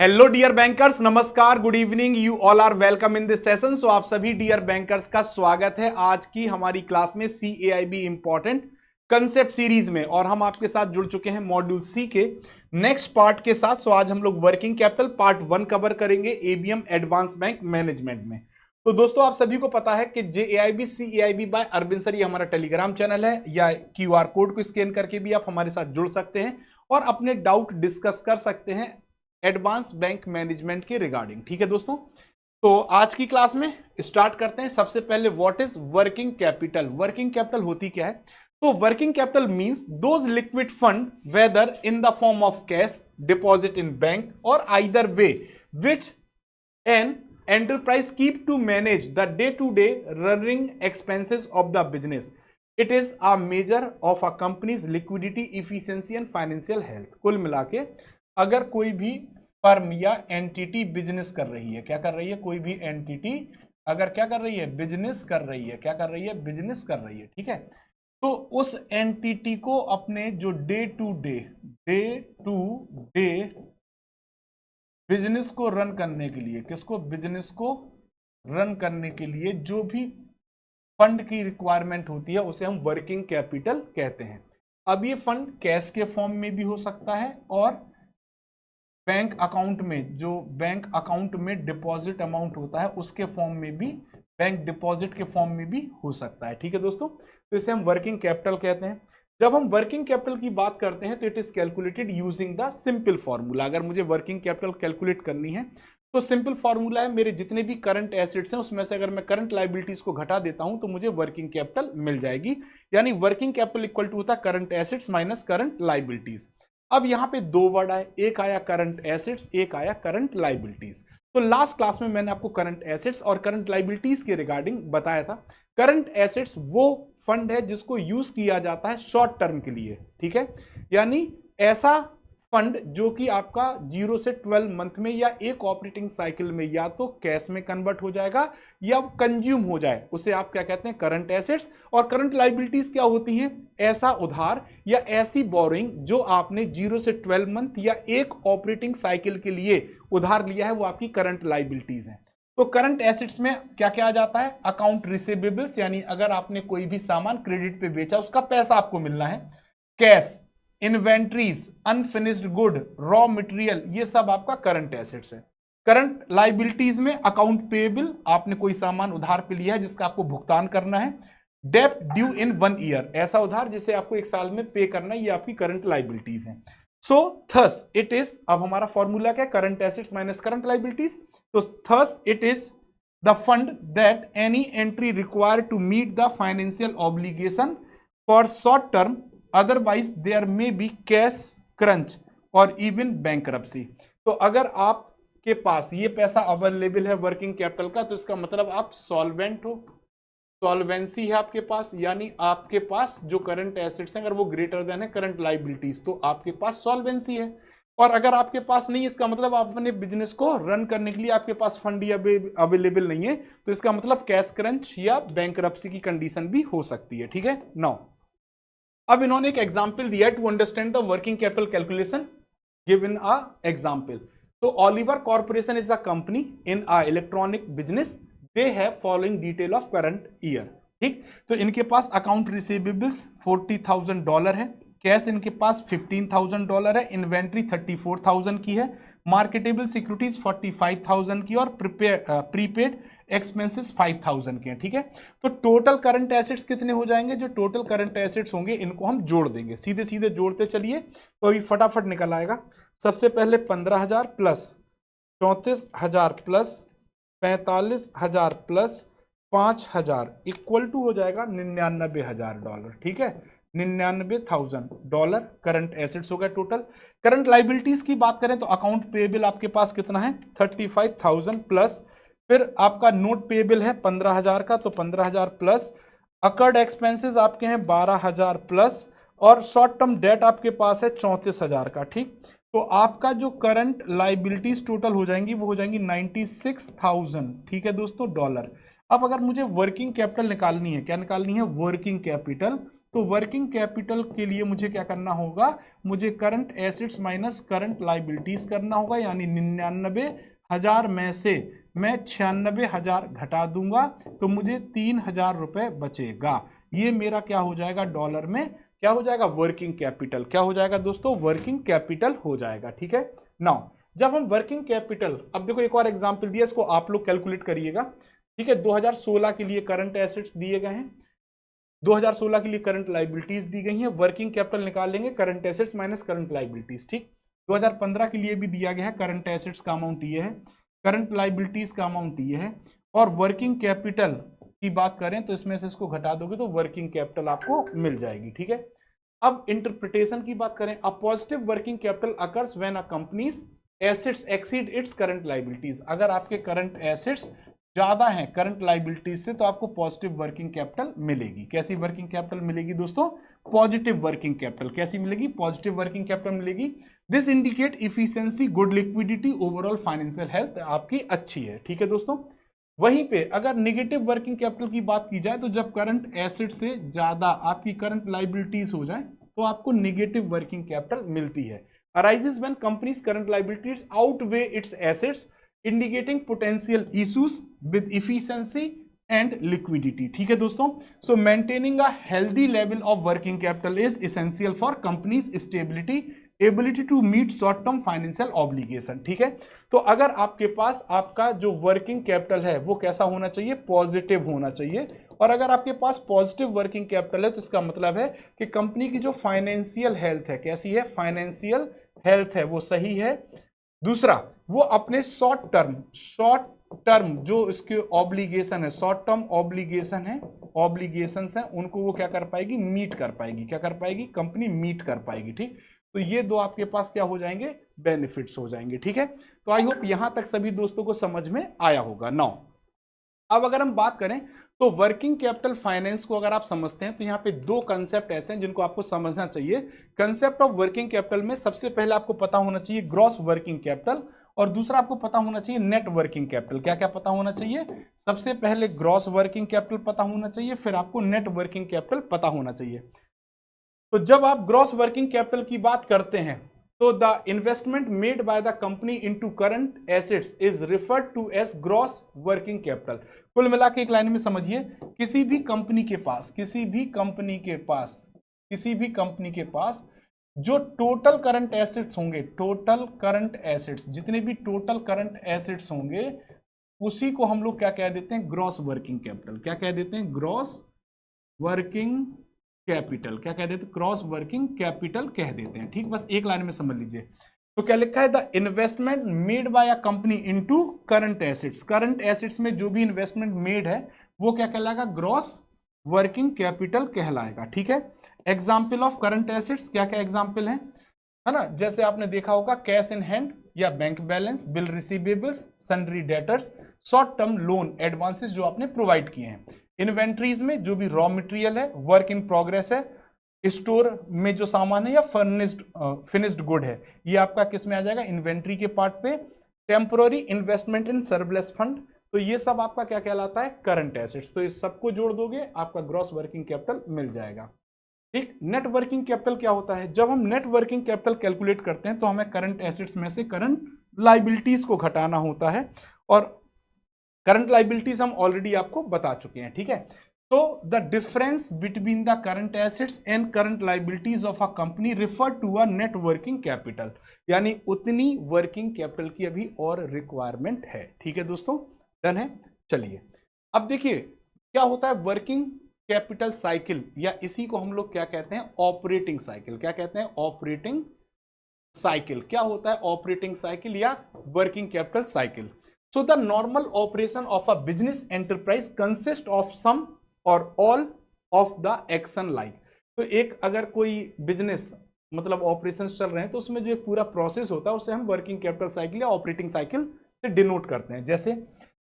Hello dear bankers, नमस्कार, good evening, you all are welcome in this session. So आप सभी dear bankers का स्वागत है आज की हमारी क्लास में CAIB इंपॉर्टेंट कंसेप्ट सीरीज में। और हम आपके साथ जुड़ चुके हैं मॉड्यूल सी के नेक्स्ट पार्ट के साथ। सो आज हम लोग वर्किंग कैपिटल पार्ट 1 कवर करेंगे ABM एडवांस बैंक मैनेजमेंट में। तो दोस्तों आप सभी को पता है कि JAIB CAIB by Arvind sir ये हमारा टेलीग्राम चैनल है, या QR कोड को स्कैन करके भी आप हमारे साथ जुड़ सकते हैं और अपने डाउट डिस्कस कर सकते हैं एडवांस बैंक मैनेजमेंट के रिगार्डिंग। ठीक है दोस्तों, तो आज की क्लास में स्टार्ट करते हैं। सबसे पहले what is working capital. Working capital होती क्या है? तो working capital means those liquid fund whether in the form of cash deposit in bank और either way which an enterprise keep to manage the day to day running expenses of the business. It is a measure of a company's liquidity, efficiency and financial health. कुल मिला के अगर कोई भी firm या entity business कर रही है, क्या कर रही है, कोई भी एंटिटी अगर क्या कर रही है, बिजनेस कर रही है, क्या कर रही है, बिजनेस कर रही है, ठीक है, तो उस एंटिटी को अपने जो डे टू डे बिजनेस को रन करने के लिए, किसको, बिजनेस को रन करने के लिए जो भी फंड की रिक्वायरमेंट होती है उसे हम वर्किंग कैपिटल कहते हैं। अब ये फंड कैश के फॉर्म में भी हो सकता है और बैंक अकाउंट में, जो बैंक अकाउंट में डिपॉजिट अमाउंट होता है उसके फॉर्म में भी, बैंक डिपॉजिट के फॉर्म में भी हो सकता है। ठीक है दोस्तों, तो इसे हम वर्किंग कैपिटल कहते हैं। जब हम वर्किंग कैपिटल की बात करते हैं तो it is calculated using the simple formula. अगर मुझे वर्किंग कैपिटल कैलकुलेट करनी है तो सिंपल फॉर्मूला है, मेरे जितने भी करंट एसेट्स हैं उसमें से अगर मैं करंट लाइबिलिटीज को घटा देता हूं तो मुझे वर्किंग कैपिटल मिल जाएगी। यानी वर्किंग कैपिटल इक्वल टू होता है current assets minus current liabilities. अब यहां पे दो वर्ड आए, एक आया करंट एसेट्स, एक आया करंट लाइबिलिटीज। तो लास्ट क्लास में मैंने आपको करंट एसेट्स और करंट लाइबिलिटीज के रिगार्डिंग बताया था। करंट एसेट्स वो फंड है जिसको यूज किया जाता है शॉर्ट टर्म के लिए, ठीक है, यानी ऐसा फंड जो कि आपका 0 से 12 मंथ में या एक ऑपरेटिंग साइकिल में या तो कैश में कन्वर्ट हो जाएगा या कंज्यूम हो जाए, उसे आप क्या कहते हैं, करंट एसेट्स। और करंट लाइबिलिटीज क्या होती हैं? ऐसा उधार या ऐसी बोरिंग जो आपने 0 से 12 मंथ या एक ऑपरेटिंग साइकिल के लिए उधार लिया है, वो आपकी करंट लाइबिलिटीज है। तो करंट एसेट्स में क्या क्या आ जाता है? अकाउंट रिसीवेबल्स, यानी अगर आपने कोई भी सामान क्रेडिट पे बेचा उसका पैसा आपको मिलना है। Cash, inventories, unfinished good, raw material, ये सब आपका करंट एसेट्स है। करंट लाइबिलिटीज में अकाउंट पेएबल, आपने कोई सामान उधार पे लिया है जिसका आपको भुगतान करना है। डेब्ट ड्यू इन 1 ईयर, ऐसा उधार जिसे आपको एक साल में पे करना है, ये आपकी करंट लाइबिलिटीज है। सो थस इट इज, अब हमारा फॉर्मूला क्या है, current assets minus current liabilities. तो thus it is the fund that an entity required to meet the financial obligation for short term, otherwise there may be cash crunch और even bankruptcy. तो अगर आपके पास ये पैसा available है working capital का, तो इसका मतलब आप सॉल्वेंट हो, सॉल्वेंसी है आपके पास, यानी आपके पास जो करंट एसेट्स हैं अगर वो ग्रेटर देन है करंट लाइबिलिटीज, तो आपके पास सॉल्वेंसी है। और अगर आपके पास नहीं, इसका मतलब आप अपने बिजनेस को रन करने के लिए आपके पास फंड या अवेलेबल नहीं है, तो इसका मतलब कैश क्रंच या बैंकरप्सी की कंडीशन भी हो सकती है। ठीक है, नाउ अब इन्होंने एक एग्जाम्पल दिया to understand the working capital calculation, given a example. तो Oliver corporation is a company in a electronic business, they have following detail of current year. ठीक, तो इनके पास अकाउंट रिसीवेबल्स $40,000 है, कैश इनके पास $15,000 है, इन्वेंट्री 34,000 की है, मार्केटेबल सिक्योरिटीज 45,000 की और प्रीपेड एक्सपेंसेस 5,000 के हैं। ठीक है, तो टोटल करंट एसेट्स कितने हो जाएंगे? जो टोटल करंट एसेट्स होंगे इनको हम जोड़ देंगे, सीधे सीधे जोड़ते चलिए तो अभी फटाफट निकल आएगा। सबसे पहले 15,000 plus 34,000 plus 45,000 plus 5,000 equal to हो जाएगा $99,000। ठीक है, $99,000 करंट एसेट्स हो गए टोटल। करंट लाइबिलिटीज की बात करें तो अकाउंट पेएबल आपके पास कितना है? 35,000 प्लस, फिर आपका नोट पेएबल है 15,000 का, तो 15,000 प्लस, अकर्ड एक्सपेंसेस आपके हैं 12,000 प्लस, और शॉर्ट टर्म डेट आपके पास है 34,000 का। ठीक, तो आपका जो करंट लाइबिलिटीज टोटल हो जाएंगी वो हो जाएंगी 96,000। ठीक है दोस्तों, डॉलर। अब अगर मुझे वर्किंग कैपिटल निकालनी है, क्या निकालनी है? वर्किंग कैपिटल, तो वर्किंग कैपिटल के लिए मुझे क्या करना होगा, मुझे current assets minus current liabilities करना होगा, यानी 99,000 में से मैं 96,000 घटा दूंगा तो मुझे 3,000 रुपए बचेगा। ये मेरा क्या हो जाएगा, डॉलर में क्या हो जाएगा, वर्किंग कैपिटल। क्या हो जाएगा दोस्तों, वर्किंग कैपिटल हो जाएगा। ठीक है। नाउ जब हम वर्किंग कैपिटल, अब देखो एक और एग्जांपल दिया, इसको आप लोग कैलकुलेट करिएगा। ठीक है, 2016 के लिए करंट एसेट्स दिए गए हैं, 2016 के लिए करंट लाइबिलिटीज दी गई हैं, वर्किंग कैपिटल निकाल लेंगे current assets minus current liabilities. ठीक, 2015 के लिए भी दिया गया है, करंट एसेट्स का अमाउंट ये है, करंट लाइबिलिटीज का अमाउंट ये है, और वर्किंग कैपिटल की बात करें तो इसमें से इसको घटा दोगे तो वर्किंग कैपिटल आपको मिल जाएगी। ठीक है। अब इंटरप्रिटेशन की बात करें, a positive working capital occurs when a companies assets exceed its current liabilities. अगर आपके करंट एसेट्स ज्यादा है करंट लाइबिलिटीज से तो आपको पॉजिटिव वर्किंग कैपिटल मिलेगी। कैसी वर्किंग कैपिटल मिलेगी दोस्तों, पॉजिटिव वर्किंग कैपिटल। कैसी मिलेगी, पॉजिटिव वर्किंग कैपिटल मिलेगी। This indicate efficiency, good liquidity, overall financial health आपकी अच्छी है। ठीक है दोस्तों। वहीं पे अगर निगेटिव वर्किंग कैपिटल की बात की जाए तो जब करंट एसेट से ज्यादा आपकी करंट लाइबिलिटीज हो जाए तो आपको निगेटिव वर्किंग कैपिटल मिलती है। Arises when companies current liabilities outweigh its assets indicating potential issues with efficiency and liquidity. ठीक है दोस्तों। So maintaining a healthy level of working capital is essential for companies stability, ability to meet short term financial obligation. ठीक है। तो अगर आपके पास आपका जो वर्किंग कैपिटल है वो कैसा होना चाहिए, पॉजिटिव होना चाहिए। और अगर आपके पास पॉजिटिव वर्किंग कैपिटल है तो इसका मतलब है कि कंपनी की जो फाइनेंशियल हेल्थ है कैसी है, फाइनेंशियल हेल्थ है वो सही है। दूसरा, वो अपने शॉर्ट टर्म जो इसके ऑब्लिगेशन है, शॉर्ट टर्म ऑब्लिगेशन है, ऑब्लिगेशंस हैं, उनको वो क्या कर पाएगी, मीट कर पाएगी। क्या कर पाएगी, कंपनी मीट कर पाएगी। ठीक, तो ये दो आपके पास क्या हो जाएंगे, बेनिफिट्स हो जाएंगे। ठीक है। तो आई होप यहां तक सभी दोस्तों को समझ में आया होगा। नाउ अब अगर हम बात करें तो वर्किंग कैपिटल फाइनेंस को अगर आप समझते हैं तो यहां पे दो कंसेप्ट ऐसे हैं जिनको आपको समझना चाहिए। कंसेप्ट ऑफ वर्किंग कैपिटल में सबसे पहले आपको पता होना चाहिए ग्रॉस वर्किंग कैपिटल, और दूसरा आपको पता होना चाहिए नेट वर्किंग कैपिटल। क्या क्या पता होना चाहिए, सबसे पहले ग्रॉस वर्किंग कैपिटल पता होना चाहिए, फिर आपको नेट वर्किंग कैपिटल पता होना चाहिए। तो जब आप ग्रॉस वर्किंग कैपिटल की बात करते हैं तो the investment made by the company into current assets is referred to as gross working capital. कुल मिला के एक लाइन में समझिए, किसी भी कंपनी के पास जो टोटल करंट एसेट्स होंगे, टोटल करंट एसेट्स, जितने भी टोटल करंट एसेट्स होंगे उसी को हम लोग क्या कह देते हैं, ग्रॉस वर्किंग कैपिटल। क्या कह देते हैं, ग्रॉस वर्किंग कैपिटल। क्या कह देते हैं, क्रॉस वर्किंग कैपिटल कह देते हैं। ठीक, बस एक लाइन में समझ लीजिए। तो क्या लिखा है, the investment made bye a company into current assets. Current assets में जो भी इन्वेस्टमेंट मेड है वो क्या कहलाएगा, ग्रॉस वर्किंग कैपिटल कहलाएगा। ठीक है। एग्जाम्पल ऑफ करंट एसेट्स क्या क्या एग्जाम्पल है ना, जैसे आपने देखा होगा कैश इन हैंड या bank balance, bill receivables, sundry debtors, short term loan advances जो आपने प्रोवाइड किए हैं। इन्वेंट्रीज में जो भी रॉ मटेरियल है, वर्क इन प्रोग्रेस है, स्टोर में जो सामान है, या फिनिश्ड गुड है, ये आपका किस में आ जाएगा, इन्वेंट्री के पार्ट पे। Temporary investment in surplus fund, तो ये सब आपका क्या कहलाता है, करंट एसेट्स। तो इस सबको जोड़ दोगे आपका ग्रॉस वर्किंग कैपिटल मिल जाएगा। ठीक। नेट वर्किंग कैपिटल क्या होता है, जब हम नेट वर्किंग कैपिटल कैलकुलेट करते हैं तो हमें करंट एसेट्स में से करंट लाइबिलिटीज को घटाना होता है, और करंट लाइबिलिटीज हम ऑलरेडी आपको बता चुके हैं। ठीक है। तो the difference between the current assets and current liabilities of a company refer to a net working capital, यानी उतनी वर्किंग कैपिटल की अभी और रिक्वायरमेंट है। ठीक है दोस्तों, डन है। चलिए अब देखिए क्या होता है वर्किंग कैपिटल साइकिल, या इसी को हम लोग क्या कहते हैं, ऑपरेटिंग साइकिल। क्या कहते हैं, ऑपरेटिंग साइकिल। क्या होता है ऑपरेटिंग साइकिल या working capital cycle. So the normal operation of a business enterprise consists of some or all of the action like। तो एक अगर कोई बिजनेस मतलब ऑपरेशन चल रहे हैं तो उसमें जो एक पूरा प्रोसेस होता है उसे हम वर्किंग कैपिटल साइकिल या ऑपरेटिंग साइकिल से डिनोट करते हैं। जैसे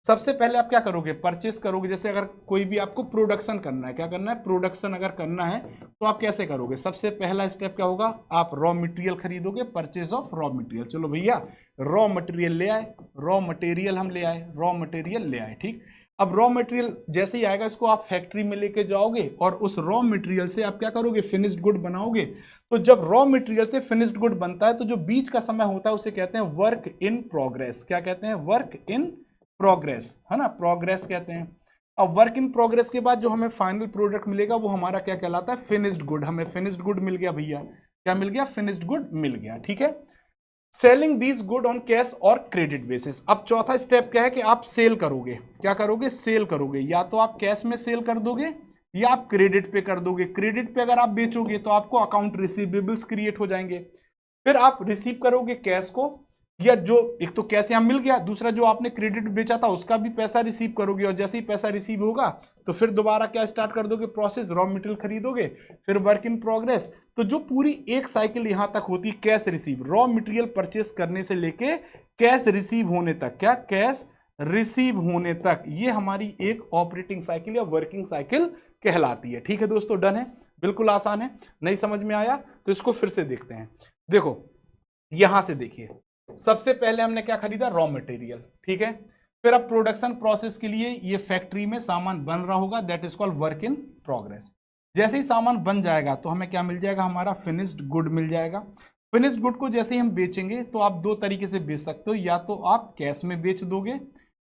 सबसे पहले आप क्या करोगे, परचेस करोगे। जैसे अगर कोई भी आपको प्रोडक्शन करना है, क्या करना है, प्रोडक्शन अगर करना है तो आप कैसे करोगे, सबसे पहला स्टेप क्या होगा, आप रॉ मटेरियल खरीदोगे, परचेज ऑफ रॉ मटेरियल। चलो भैया रॉ मटेरियल ले आए, रॉ मटेरियल हम ले आए, रॉ मटेरियल ले आए। ठीक। अब रॉ मटेरियल जैसे ही आएगा इसको आप फैक्ट्री में लेके जाओगे और उस रॉ मटेरियल से आप क्या करोगे, फिनिश्ड गुड बनाओगे। तो जब रॉ मटेरियल से फिनिश्ड गुड बनता है तो जो बीच का समय होता है उसे कहते हैं वर्क इन प्रोग्रेस। क्या कहते हैं, वर्क इन प्रोग्रेस, है ना, प्रोग्रेस कहते हैं। अब वर्क इन प्रोग्रेस के बाद जो हमें फाइनल प्रोडक्ट मिलेगा वो हमारा क्या कहलाता है, फिनिश्ड गुड। हमें फिनिश्ड गुड मिल गया भैया, क्या मिल गया, फिनिश्ड गुड मिल गया, ठीक है। Selling these good on cash और क्रेडिट बेसिस। अब चौथा स्टेप क्या है कि आप सेल करोगे, क्या करोगे, सेल करोगे। या तो आप कैश में सेल कर दोगे या आप क्रेडिट पे कर दोगे। क्रेडिट पे अगर आप बेचोगे तो आपको अकाउंट रिसीवेबल्स क्रिएट हो जाएंगे, फिर आप रिसीव करोगे कैश को, या जो एक तो कैश यहां मिल गया, दूसरा जो आपने क्रेडिट बेचा था उसका भी पैसा रिसीव करोगे। और जैसे ही पैसा रिसीव होगा तो फिर दोबारा क्या स्टार्ट कर दोगे, प्रोसेस, रॉ मटेरियल खरीदोगे, फिर वर्क इन प्रोग्रेस। तो जो पूरी एक साइकिल यहां तक होती है, cash receive, raw material purchase करने से लेके कैश रिसीव होने तक, क्या, कैश रिसीव होने तक, ये हमारी एक ऑपरेटिंग साइकिल या वर्किंग साइकिल कहलाती है। ठीक है दोस्तों, डन है, बिल्कुल आसान है। नहीं समझ में आया तो इसको फिर से देखते हैं। देखो यहां से देखिए, सबसे पहले हमने क्या खरीदा, रॉ मटेरियल, ठीक है। फिर अब प्रोडक्शन प्रोसेस के लिए ये फैक्ट्री में सामान बन रहा होगा, that is called work in progress. जैसे ही सामान बन जाएगा तो हमें क्या मिल जाएगा, हमारा फिनिश्ड गुड मिल जाएगा। फिनिश्ड गुड को जैसे ही हम बेचेंगे तो आप दो तरीके से बेच सकते हो, या तो आप कैश में बेच दोगे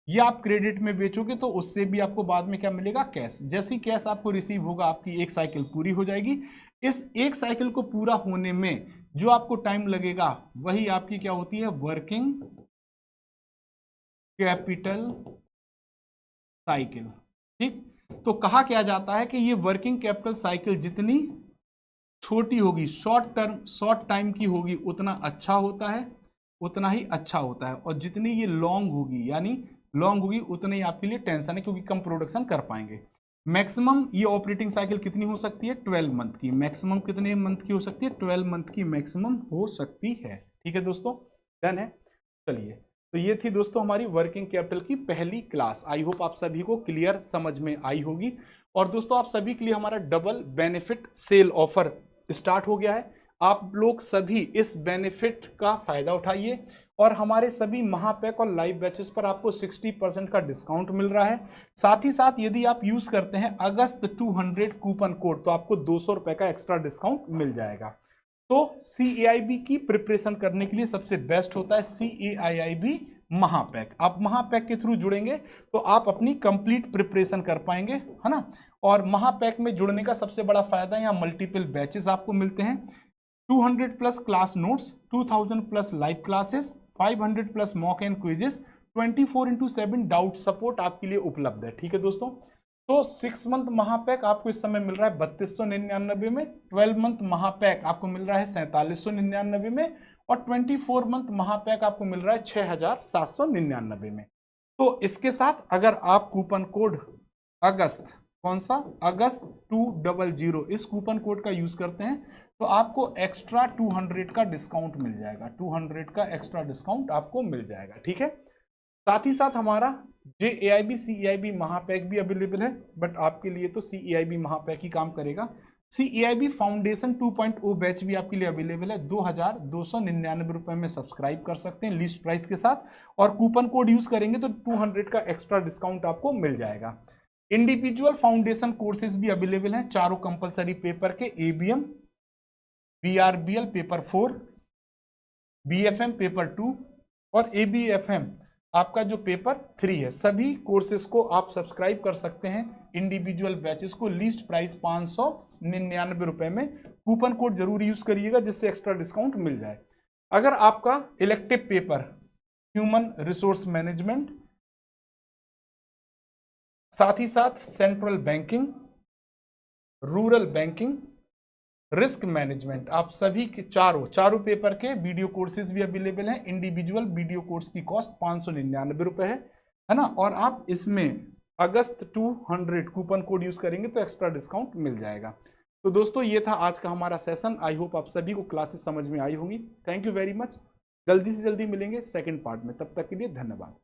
या आप क्रेडिट में बेचोगे, तो उससे भी आपको बाद में क्या मिलेगा, कैश। जैसे ही कैश आपको रिसीव होगा आपकी एक साइकिल पूरी हो जाएगी। इस एक साइकिल को पूरा होने में जो आपको टाइम लगेगा वही आपकी क्या होती है, वर्किंग कैपिटल साइकिल। ठीक, तो कहा क्या जाता है कि ये वर्किंग कैपिटल साइकिल जितनी छोटी होगी, शॉर्ट टाइम की होगी, उतना अच्छा होता है, उतना ही अच्छा होता है। और जितनी ये लॉन्ग होगी, यानी लॉन्ग होगी, उतनी आपके लिए टेंशन है, क्योंकि कम प्रोडक्शन कर पाएंगे। मैक्सिमम ये ऑपरेटिंग साइकिल कितनी हो सकती है, 12 मंथ की। मैक्सिमम कितने मंथ की हो सकती है, 12 मंथ की मैक्सिमम हो सकती है। ठीक है दोस्तों, डन है। चलिए, तो ये थी दोस्तों हमारी वर्किंग कैपिटल की पहली क्लास। आई होप आप सभी को क्लियर समझ में आई होगी। और दोस्तों आप सभी के लिए हमारा double benefit cell offer start हो गया है। आप लोग सभी इस बेनिफिट का फायदा उठाइए और हमारे सभी महापैक और लाइव बैचेस पर आपको 60% का डिस्काउंट मिल रहा है। साथ ही साथ यदि आप यूज करते हैं अगस्त 200 कूपन कोड तो आपको 200 रुपए का एक्स्ट्रा डिस्काउंट मिल जाएगा। तो CAIB की प्रिपरेशन करने के लिए सबसे बेस्ट होता है CAIB महापैक। आप महापैक के थ्रू जुड़ेंगे तो आप अपनी कंप्लीट प्रिपरेशन कर पाएंगे, है ना। और महापैक में जुड़ने का सबसे बड़ा फायदा, यहाँ मल्टीपल बैचेस आपको मिलते हैं, 200 plus class notes, 2000 plus live classes, 500 plus mock and quizzes, 24/7 doubt support आपके लिए उपलब्ध है। ठीक है दोस्तों, तो 6 मंथ महापैक आपको इस समय मिल रहा है 3299 में, 12 मंथ महापैक आपको मिल रहा है 4799 में, और 24 मंथ महापैक आपको मिल रहा है 6799 में। तो इसके साथ अगर आप कूपन कोड अगस्त, कौन सा, अगस्त 200, इस कूपन कोड का यूज करते हैं तो आपको एक्स्ट्रा 200 का डिस्काउंट मिल जाएगा। 200 का एक्स्ट्रा डिस्काउंट आपको मिल जाएगा। ठीक है, साथ ही साथ हमारा JAIB CAIB महापैक भी अवेलेबल है, बट आपके लिए तो CAIB महापैक ही काम करेगा। CAIB फाउंडेशन 2.0 बैच भी आपके लिए अवेलेबल है, 2299 रुपए में सब्सक्राइब कर सकते हैं लीस्ट प्राइस के साथ, और कूपन कोड यूज करेंगे तो 200 का एक्स्ट्रा डिस्काउंट आपको मिल जाएगा। इंडिविजुअल फाउंडेशन कोर्सेज भी अवेलेबल हैं, चारों कंपलसरी पेपर के, ABM, BRBL paper 4, BFM paper 2 और ABFM आपका जो पेपर 3 है। सभी कोर्सेज को आप सब्सक्राइब कर सकते हैं, इंडिविजुअल बैचेस को, लीस्ट प्राइस 599 रुपए में। कूपन कोड जरूर यूज करिएगा जिससे एक्स्ट्रा डिस्काउंट मिल जाए। अगर आपका elective paper human resource management, साथ ही साथ central banking, rural banking, risk management, आप सभी के चारों पेपर के वीडियो कोर्सेज भी अवेलेबल हैं। इंडिविजुअल वीडियो कोर्स की कॉस्ट 599 रुपए है ना। और आप इसमें अगस्त 200 कूपन कोड यूज करेंगे तो एक्स्ट्रा डिस्काउंट मिल जाएगा। तो दोस्तों ये था आज का हमारा सेशन। आई होप आप सभी को क्लासेस समझ में आई होंगी। Thank you very much. जल्दी से जल्दी मिलेंगे सेकेंड पार्ट में, तब तक के लिए धन्यवाद।